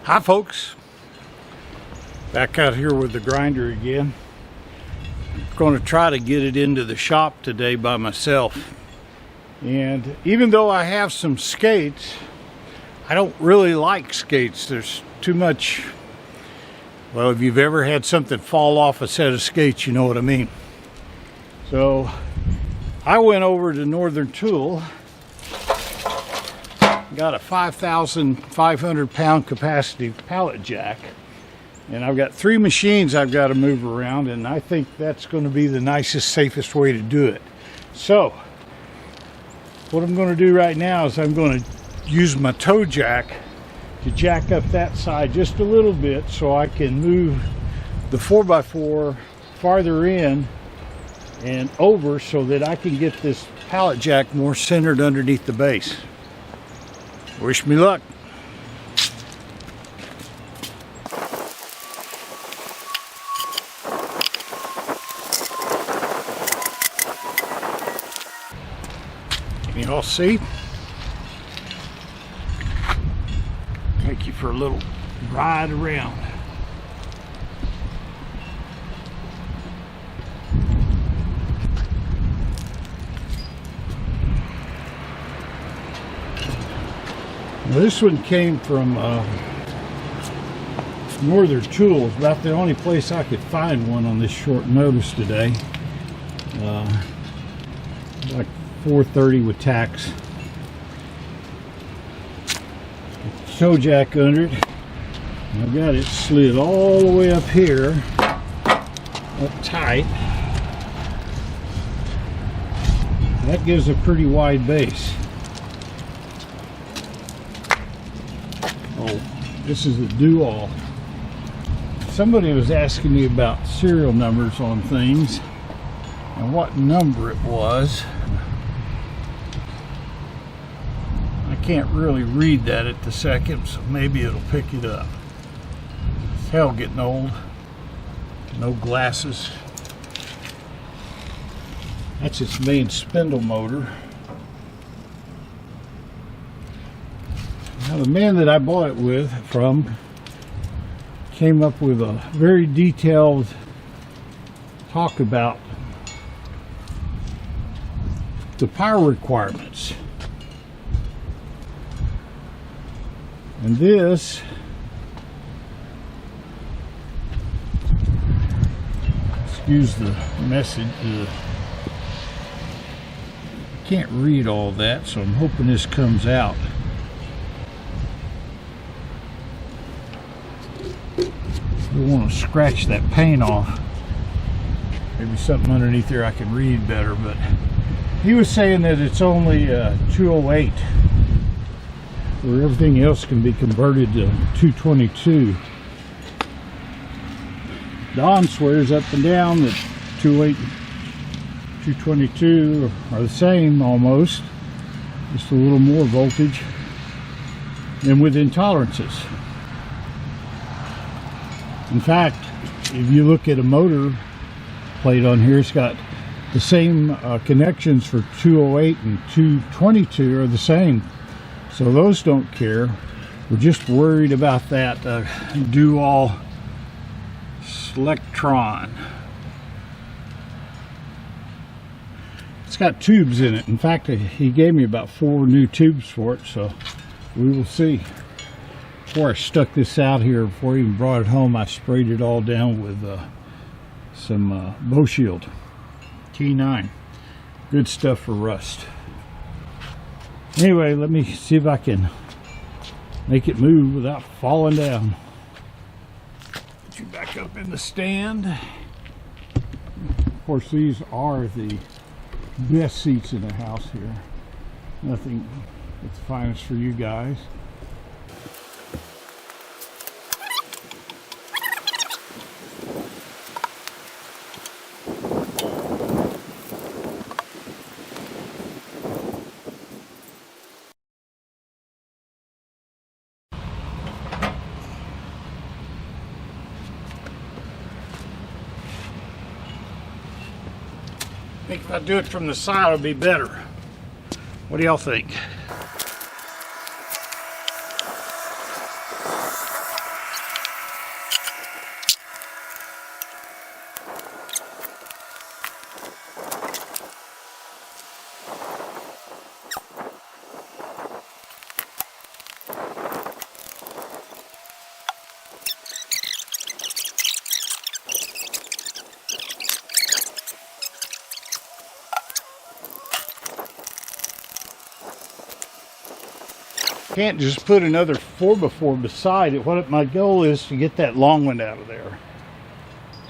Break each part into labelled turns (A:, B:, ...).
A: Hi folks, back out here with the grinder again. I'm going to try to get it into the shop today by myself. And even though I have some skates, I don't really like skates. There's too much, well, if you've ever had something fall off a set of skates, you know what I mean. So I went over to Northern Tool, got a 5,500 pound capacity pallet jack, and I've got 3 machines I've got to move around, and I think that's going to be the nicest, safest way to do it. So what I'm going to do right now is I'm going to use my toe jack to jack up that side just a little bit so I can move the 4x4 farther in and over so that I can get this pallet jack more centered underneath the base. Wish me luck. Can you all see? Take you for a little ride around. This one came from Northern Tool. It's about the only place I could find one on this short notice today. Like $4.30 with tax. Toe jack under it. I've got it slid all the way up here, up tight. That gives a pretty wide base. Oh, this is a DoAll. Somebody was asking me about serial numbers on things and what number it was. I can't really read that at the second, so maybe it'll pick it up. It's hell getting old. No glasses. That's its main spindle motor. Now, the man that I bought it from came up with a very detailed talk about the power requirements. And this excuse the message, I can't read all that, so I'm hoping this comes out. We want to scratch that paint off. Maybe something underneath there I can read better, but he was saying that it's only 208, where everything else can be converted to 222. Don swears up and down that 208 and 222 are the same almost, just a little more voltage, and with intolerances. In fact, if you look at a motor plate on here, it's got the same connections for 208 and 222 are the same. So those don't care. We're just worried about that DoAll Selectron. It's got tubes in it. In fact, he gave me about 4 new tubes for it, so we will see. Before I stuck this out here, before I even brought it home, I sprayed it all down with some Bow Shield T9. Good stuff for rust. Anyway, let me see if I can make it move without falling down. Put you back up in the stand. Of course, these are the best seats in the house here. Nothing that's the finest for you guys. I think if I do it from the side, it'll be better. What do y'all think? can't just put another 4x4 beside it. What my goal is to get that long one out of there.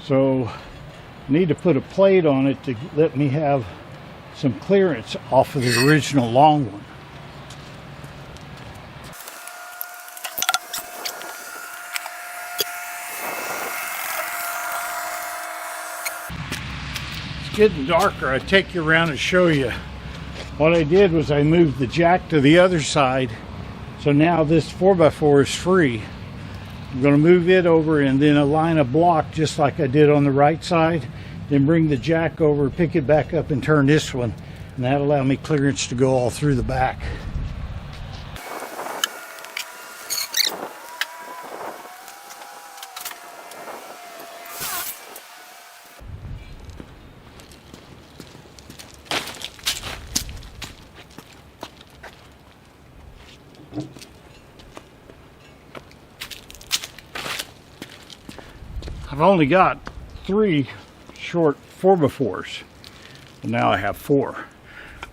A: So I need to put a plate on it to let me have some clearance off of the original long one. It's getting darker. I take you around and show you. What I did was I moved the jack to the other side, so now this 4x4 is free. I'm going to move it over and then align a block just like I did on the right side, then bring the jack over, pick it back up and turn this one, and that'll allow me clearance to go all through the back. I've only got 3 short 4x4s. Well, now I have 4.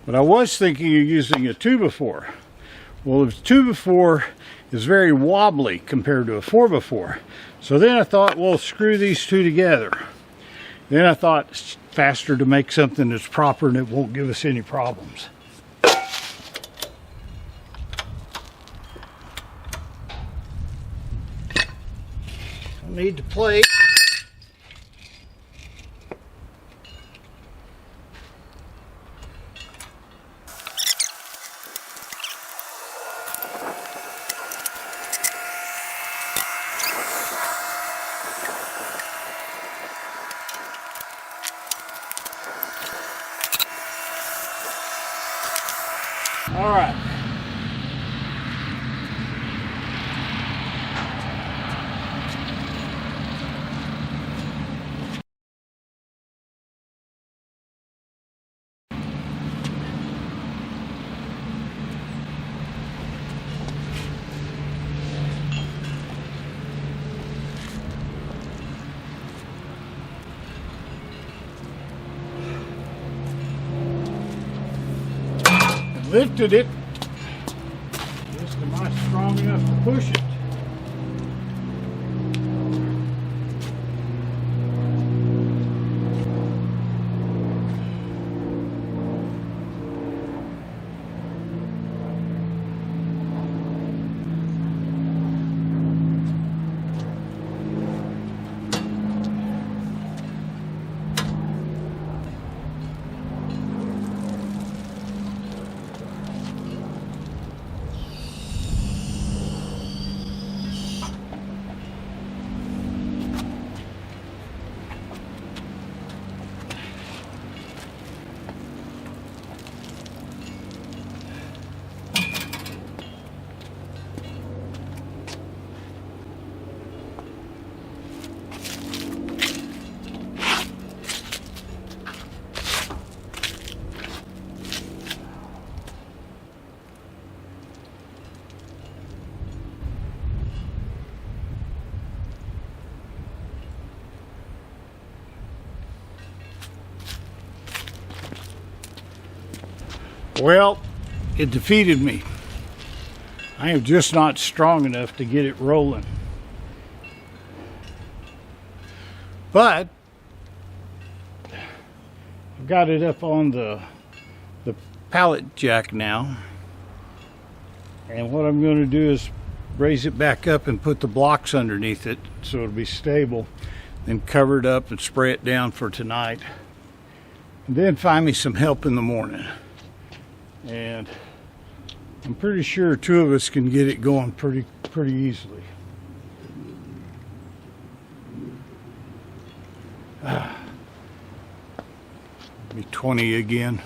A: But I was thinking of using a 2x4. Well, the 2x4 is very wobbly compared to a 4x4. So then I thought, well, screw these two together. Then I thought it's faster to make something that's proper and it won't give us any problems. I need to plate. All right. Lifted it. Just am I strong enough to push it? Well, it defeated me. I am just not strong enough to get it rolling. But I've got it up on the pallet jack now. And what I'm going to do is raise it back up and put the blocks underneath it so it'll be stable. Then cover it up and spray it down for tonight. And then find me some help in the morning. And I'm pretty sure 2 of us can get it going pretty easily. Be 20 again.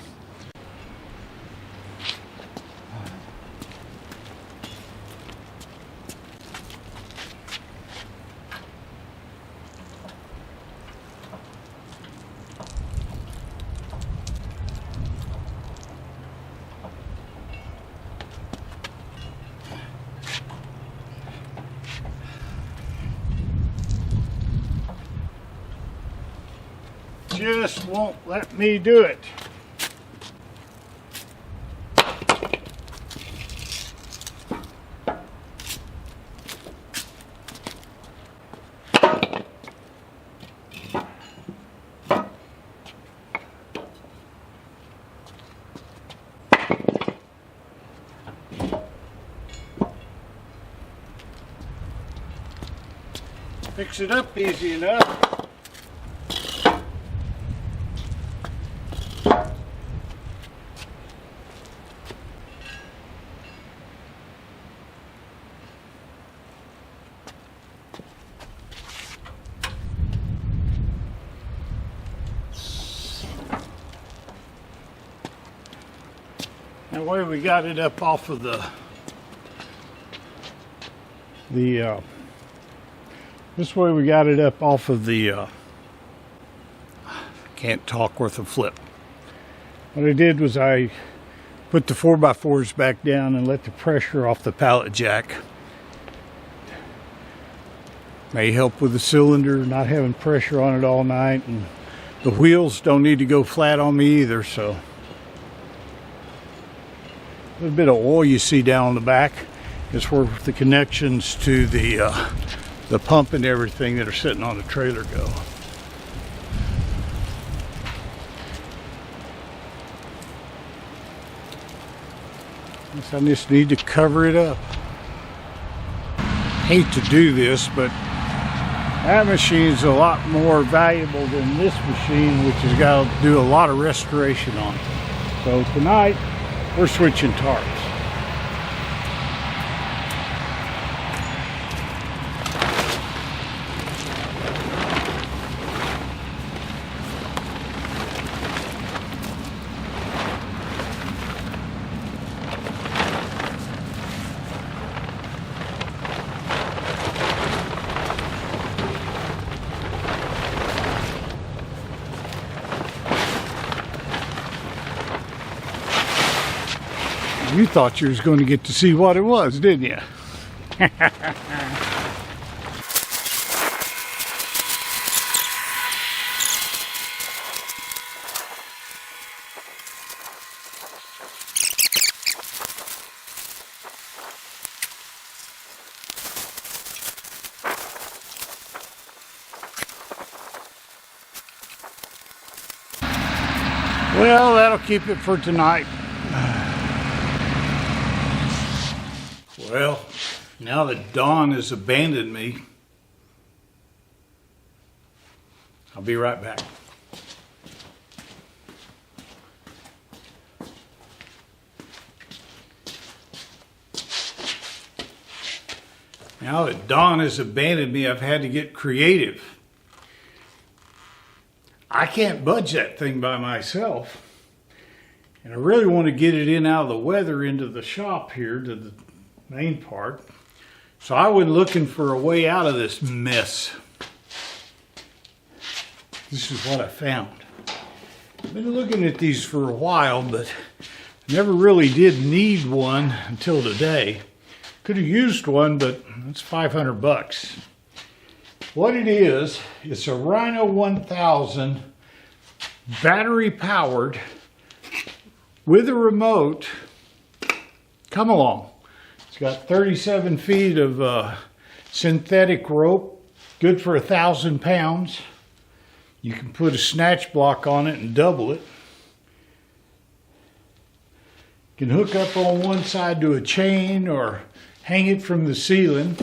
A: Just won't let me do it. Fix it up easy enough. That way we got it up off of this way we got it up off of the can't talk worth a flip. What I did was I put the 4x4s back down and let the pressure off the pallet jack. May help with the cylinder not having pressure on it all night, and the wheels don't need to go flat on me either, so a little bit of oil you see down on the back is where the connections to the pump and everything that are sitting on the trailer go. I just need to cover it up. Hate to do this, but that machine's a lot more valuable than this machine, which has got to do a lot of restoration on it. So tonight, we're switching tarps. You thought you was going to get to see what it was, didn't you? Well, that'll keep it for tonight. Well, now that Dawn has abandoned me, I'll be right back. Now that Dawn has abandoned me, I've had to get creative. I can't budge that thing by myself. And I really want to get it in out of the weather into the shop here to the main part. So I went looking for a way out of this mess. This is what I found. I've been looking at these for a while, but I never really did need one until today. Could have used one, but it's $500. What it is, it's a Rhino 1000 battery powered with a remote come along. It's got 37 feet of synthetic rope, good for 1,000 pounds. You can put a snatch block on it and double it. You can hook up on one side to a chain or hang it from the ceiling.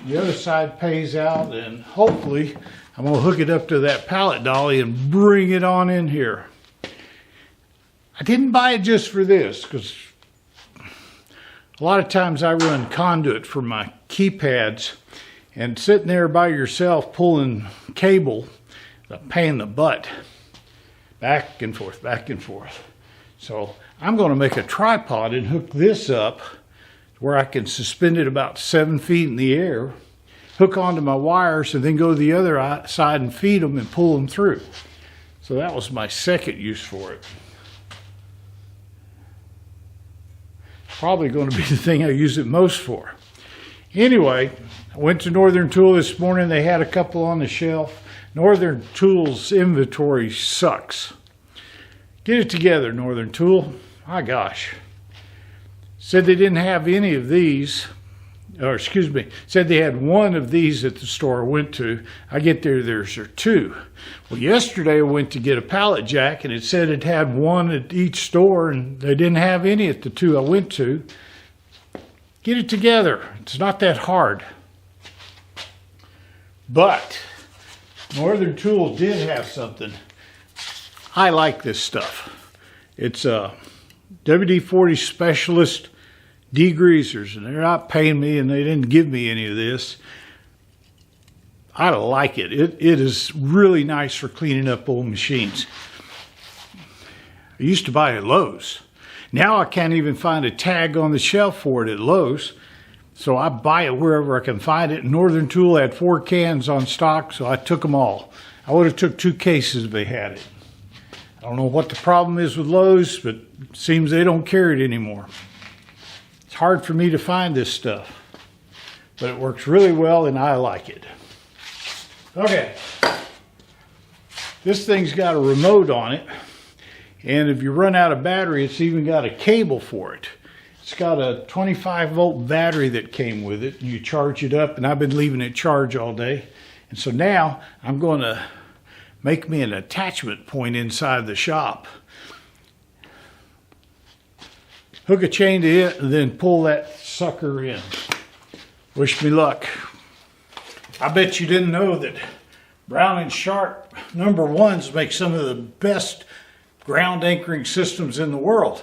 A: The other side pays out, and hopefully I'm going to hook it up to that pallet dolly and bring it on in here. I didn't buy it just for this, because a lot of times I run conduit for my keypads, and sitting there by yourself pulling cable, a pain in the butt, back and forth, back and forth. So I'm going to make a tripod and hook this up where I can suspend it about 7 feet in the air, hook onto my wires, and then go to the other side and feed them and pull them through. So that was my second use for it. Probably going to be the thing I use it most for. Anyway, I went to Northern Tool this morning. They had a couple on the shelf. Northern Tool's inventory sucks. Get it together, Northern Tool. My gosh. Said they didn't have any of these, or excuse me, said they had one of these at the store I went to. I get there, there's two. Well, yesterday I went to get a pallet jack, and it said it had one at each store, and they didn't have any at the two I went to. Get it together. It's not that hard. But Northern Tool did have something. I like this stuff. It's a WD-40 Specialist degreasers, and they're not paying me, and they didn't give me any of this. I like it. It is really nice for cleaning up old machines. I used to buy it at Lowe's. Now I can't even find a tag on the shelf for it at Lowe's, so I buy it wherever I can find it. Northern Tool had 4 cans on stock, so I took them all. I would have took 2 cases if they had it. I don't know what the problem is with Lowe's, but it seems they don't carry it anymore. It's hard for me to find this stuff, but it works really well and I like it. Okay, this thing's got a remote on it, and if you run out of battery, it's even got a cable for it. It's got a 25-volt battery that came with it, and you charge it up, and I've been leaving it charged all day. And so now I'm going to make me an attachment point inside the shop. Hook a chain to it, and then pull that sucker in. Wish me luck. I bet you didn't know that Brown & Sharp #1s make some of the best ground anchoring systems in the world.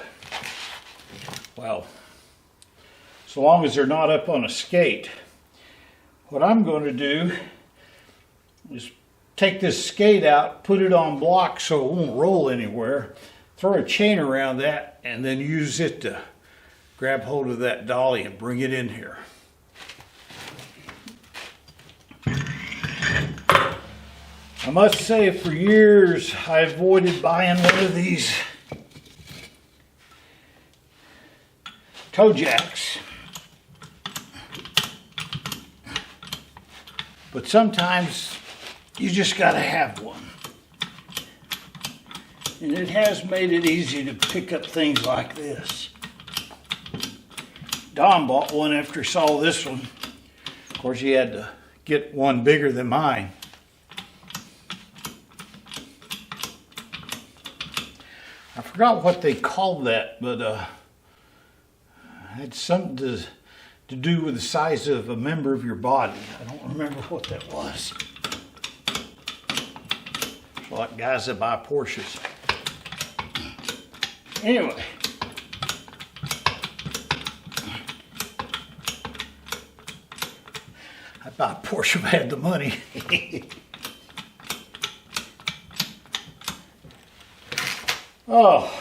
A: Well, so long as they're not up on a skate. What I'm going to do is take this skate out, put it on block so it won't roll anywhere, throw a chain around that, and then use it to grab hold of that dolly and bring it in here. I must say, for years I avoided buying one of these toe jacks. But sometimes you just gotta have one. And it has made it easy to pick up things like this. Don bought one after he saw this one. Of course, he had to get one bigger than mine. I forgot what they called that, but it had something to do with the size of a member of your body. I don't remember what that was. It's like guys that buy Porsches. Anyway. I'd buy a Porsche if I had the money. Oh.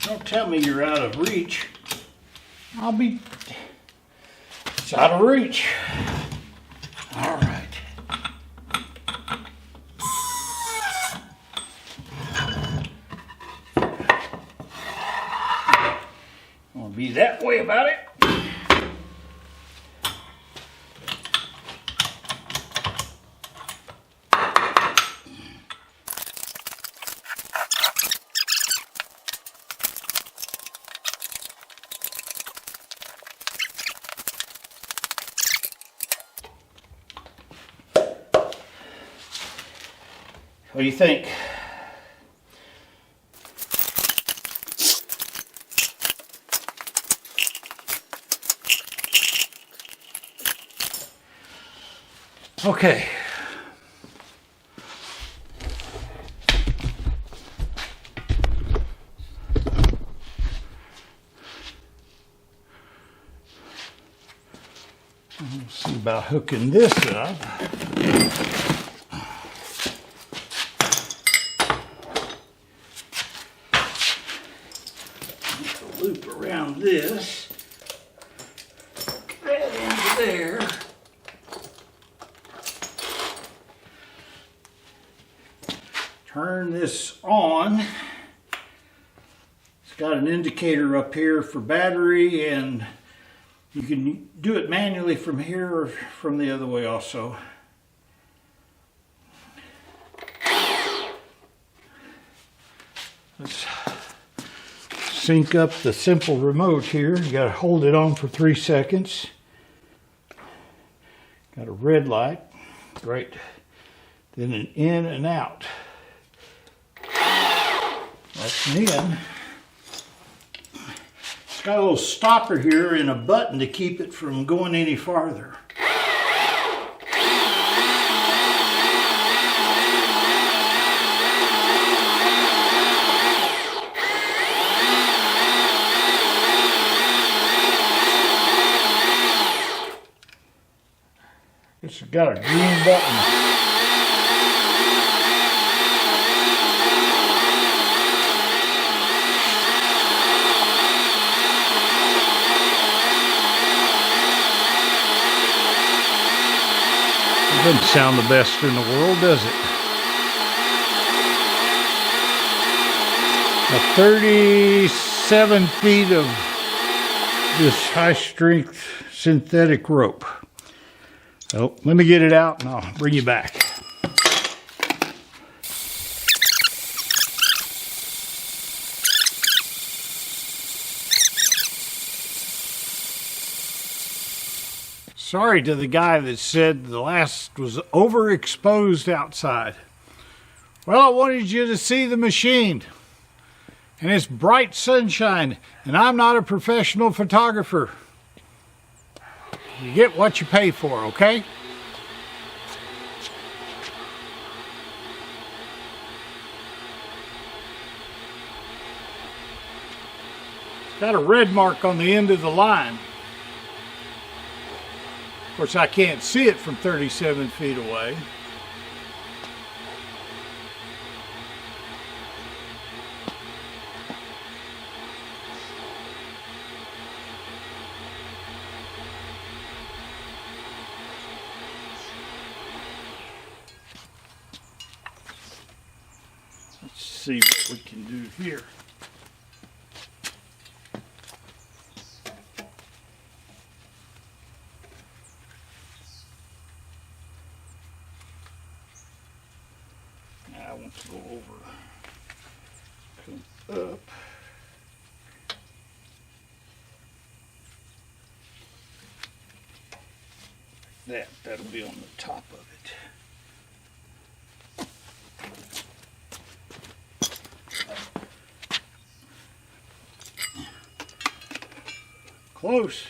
A: Don't tell me you're out of reach. It's out of reach. All right. I'll be that way about it. What do you think? Okay. We'll see about hooking this up. Loop around this, right into there. Turn this on. It's got an indicator up here for battery, and you can do it manually from here or from the other way also. Let's sync up the simple remote here. You got to hold it on for 3 seconds. Got a red light, right, then an in and out. That's an in. Got a little stopper here and a button to keep it from going any farther. It's got a green button. Doesn't sound the best in the world, does it? Now 37 feet of this high-strength synthetic rope. So let me get it out and I'll bring you back. Sorry to the guy that said the last was overexposed outside. Well, I wanted you to see the machine. And it's bright sunshine, and I'm not a professional photographer. You get what you pay for, okay? Got a red mark on the end of the line. Of course, I can't see it from 37 feet away. Let's see what we can do here. I want to go over, come up. That'll be on the top of it. Close.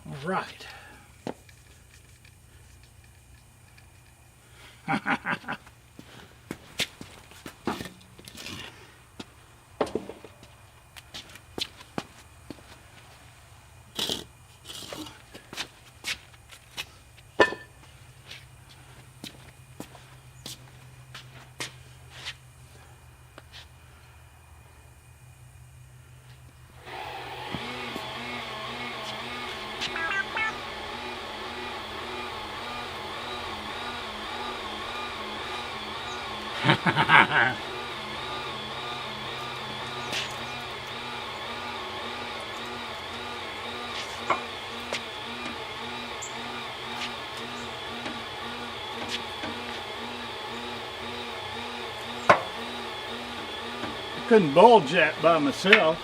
A: All right. Couldn't bulge that by myself.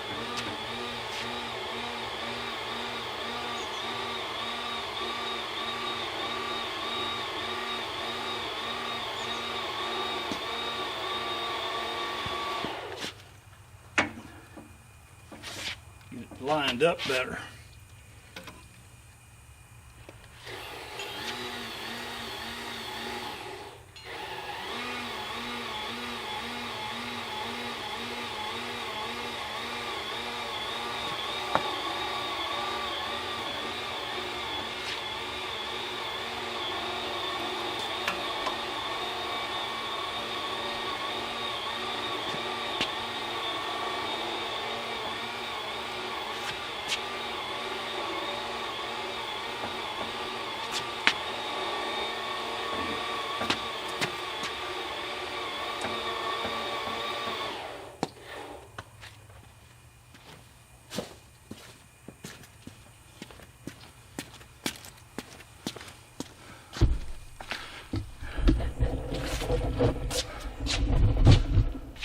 A: Get it lined up better.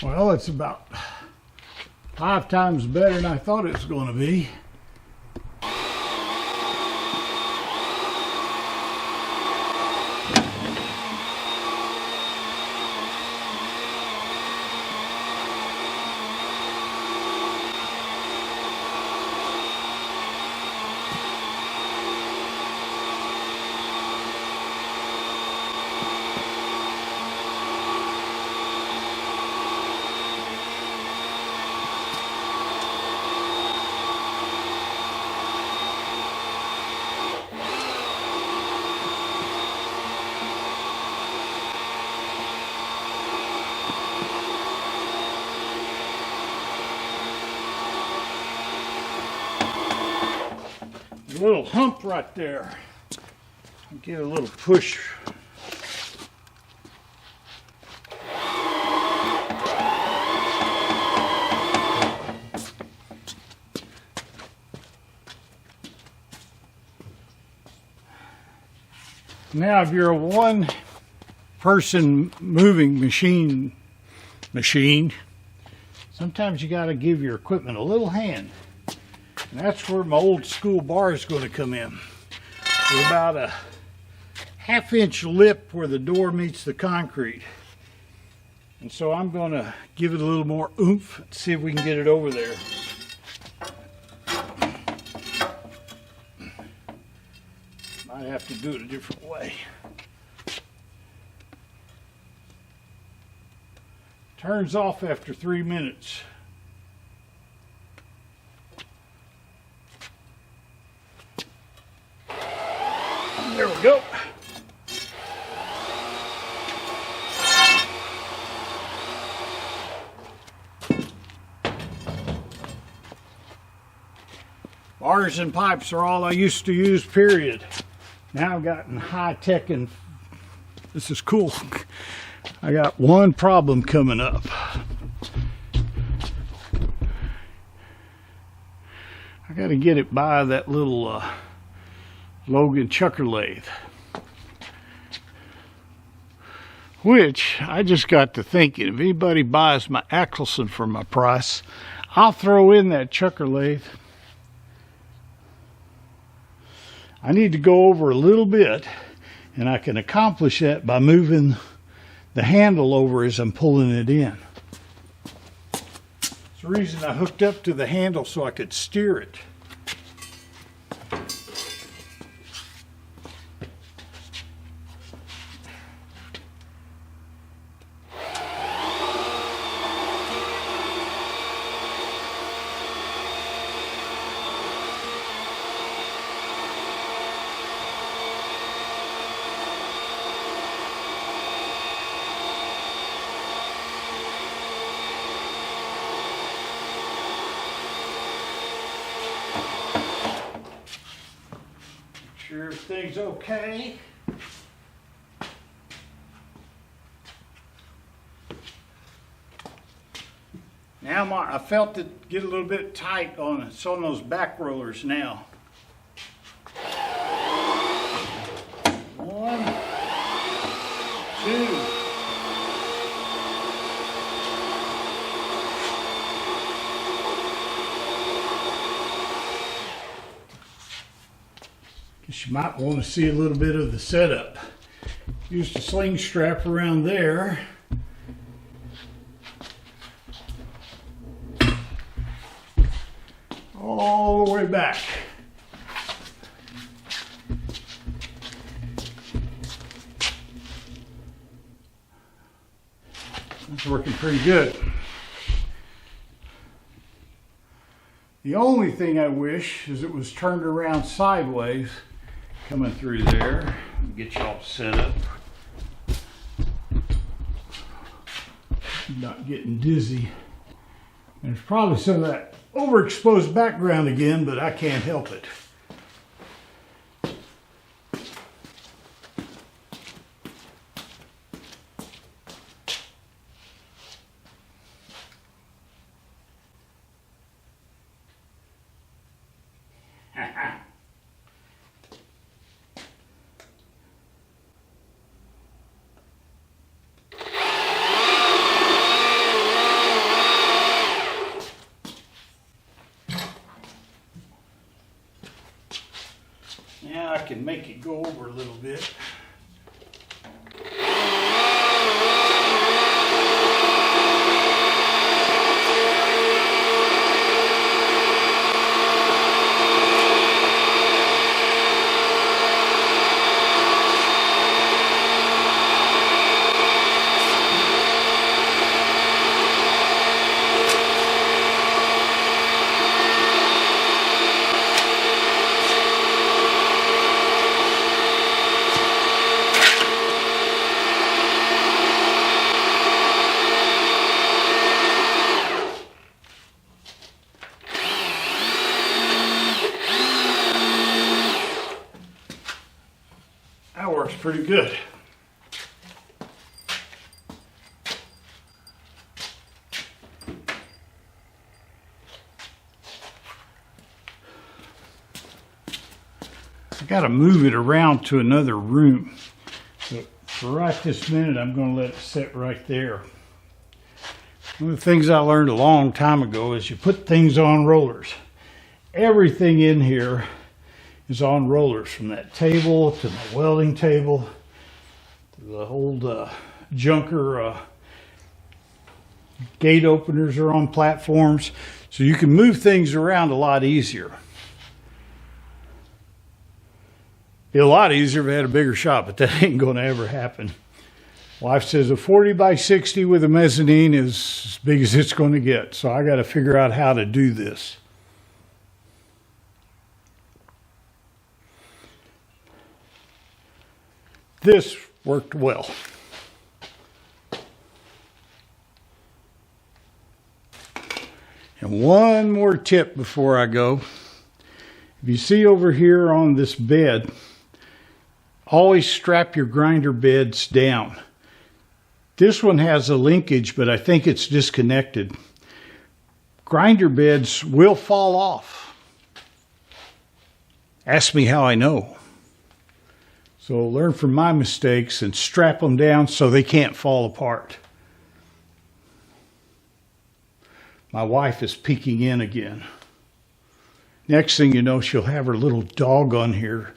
A: Well, it's about 5 times better than I thought it was going to be. A little hump right there. Give it a little push. Now, if you're a one-person moving machine, sometimes you got to give your equipment a little hand. And that's where my old school bar is going to come in. With about a 1/2 inch lip where the door meets the concrete. And so I'm going to give it a little more oomph and see if we can get it over there. Might have to do it a different way. Turns off after 3 minutes. There we go. Bars and pipes are all I used to use, period. Now I've gotten high tech and this is cool. I got one problem coming up. I got to get it by that little Logan chucker lathe, which I just got to thinking, if anybody buys my Axelson for my price, I'll throw in that chucker lathe. I need to go over a little bit, and I can accomplish that by moving the handle over as I'm pulling it in. It's the reason I hooked up to the handle, so I could steer it. Sure everything's okay. Now I felt it get a little bit tight on it. It's on those back rollers now. 1, 2. You might want to see a little bit of the setup. Used a sling strap around there. All the way back. That's working pretty good. The only thing I wish is it was turned around sideways. Coming through there, get you all set up. Not getting dizzy. And there's probably some of that overexposed background again, but I can't help it. can make it go over a little bit. That works pretty good. I got to move it around to another room. So for right this minute, I'm going to let it sit right there. One of the things I learned a long time ago is you put things on rollers. Everything in here is on rollers, from that table to the welding table to the old junker gate openers are on platforms, so you can move things around a lot easier. Be a lot easier if I had a bigger shop, but that ain't going to ever happen. Wife says a 40 by 60 with a mezzanine is as big as it's going to get, so I got to figure out how to do this. This worked well. And one more tip before I go. If you see over here on this bed, always strap your grinder beds down. This one has a linkage, but I think it's disconnected. Grinder beds will fall off. Ask me how I know. So learn from my mistakes and strap them down so they can't fall apart. My wife is peeking in again. Next thing you know, she'll have her little dog on here,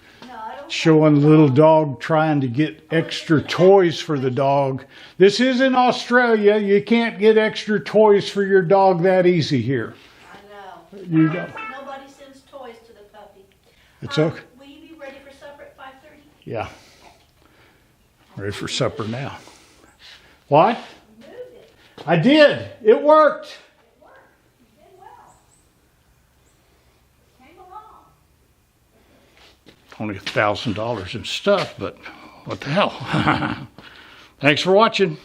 A: showing the little dog trying to get extra toys for the dog. This is in Australia. You can't get extra toys for your dog that easy here.
B: I know.
A: You don't.
B: Nobody sends toys to the puppy.
A: It's okay.
B: Will you be ready for supper at 5:30?
A: Yeah. Ready for supper now. What?
B: You moved it.
A: I did. It worked.
B: It worked. You did well. Came along.
A: Only $1,000 in stuff, but what the hell? Thanks for watching.